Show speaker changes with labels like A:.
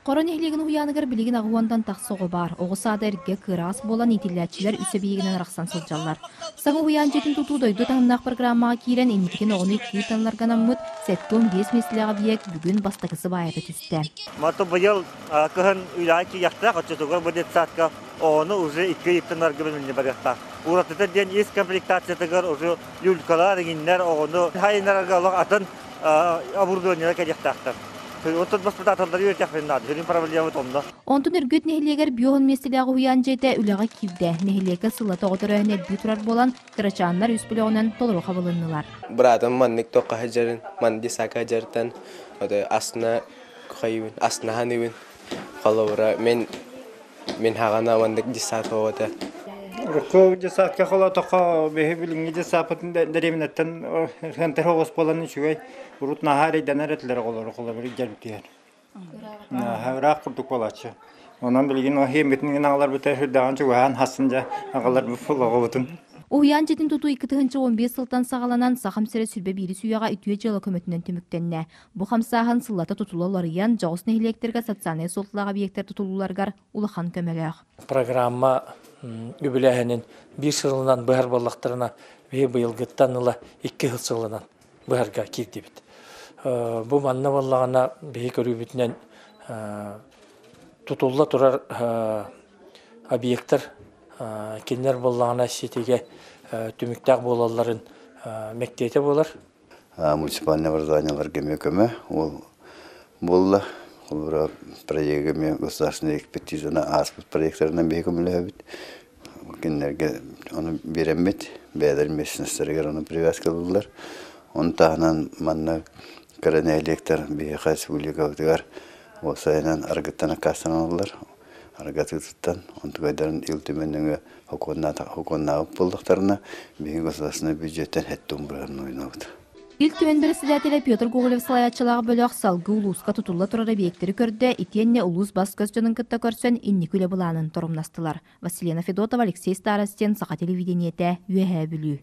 A: Корон эхлеген уяныгар билигин агуандан тахсоғы бар. Оғысада эрге кырас болан итиллячилер үсі бейгінен рақсан сылжалар. Саңы уян жетін туту дойду таңнақ программаға кирен иннитиген оғыны күйтанларған аммыт сәттон бес месіліға биек бүгін бастықысы байыты түсті.
B: Маты бұйыл көхін үйлайки яқтақ отчетуғыр бұдет сатқа оны уже икі иптанларға білмені барықтақ. Уратыты ден ес комплектациятығыр уже люлькалар, еңінлер оғыны хайынларға олық атын абурдуынера кәдектақтыр. Отут баспытатылдар өтек феннады, жүрін проблема томда.
A: Онтун үргөт нехилегер биоғын месіліға уян жете үліға кивде. Нехилеге сыллата оғытыр өйіне бүтурар болан кырачанлар үс білоғынан толыру қабылынылар.
C: Бұрадым манник тоққа хажарын, манди сақа хажардан, асына құқайыбын, асына ханыбын. Қалауыра мен хағана мандик дисат оғыда.
D: Руху дисатқа қала тоққа бейі білінгі дисапытын дәремінеттен хантар оғыс боланы шүгей ұрут нахари дәнер әтілер қолары қолы бір gəlбітер. Хаврақ құрдық болачы. Онан білген о хембетінің ағалар бұтар хүрдаған жүгіған хасынжа ағалар бұфылығы бұтын.
A: Уян жетін тұту 2-15 сылтан сағаланан сақам сәрі сүрбе бейрі сүйяға үтуе жылы көмітінен түміктенне. Бұ қамсағын сыллата тұтулалар ян жауыз нехилектерге социальный солтылаға бейектер тұтулуларғар улахан көмеліғ.
E: Программа үбіләхінен бір сылынан бұғар балақтарына бей бұйылғыттан ұла 2 сылынан бұғарға керді біт. Бұ манна балағына бей көрі бітінен тұтулла тұрар объекттер кеннер болағына сетеге түміктақ болаларын мәктейті болар.
F: Муниципальный образованиялар көмекөме ол болла. Ол проектіме государственный экспертизаны аспыт проекттарынан бейкөмілі өбіт. Кеннерге оны беремет, бәдір месіністергер оны привязка болдылар. Оны тағынан манна коронелектор бейқа республика өтігар осайынан арғыттана қастан олар. Аргаты тұттан, онтығайдарын үлтіменіңі хоконнағып болдықтарына бейін государственный бюджеттен әттің бұрағын ойнауды.
A: Илтүмен бірісіләтелі Петр Гоголев салаятчылағы бөліғ салғы улуысқа тұтулла тұрары бейектері көрді, итенне улуыс бас көзжінің күтті көрсен инні күлі бұланын тұрымнастылар. Василина Федотова, Алексей Старостен, Сақа телевидениеті, Үйәе бүлі.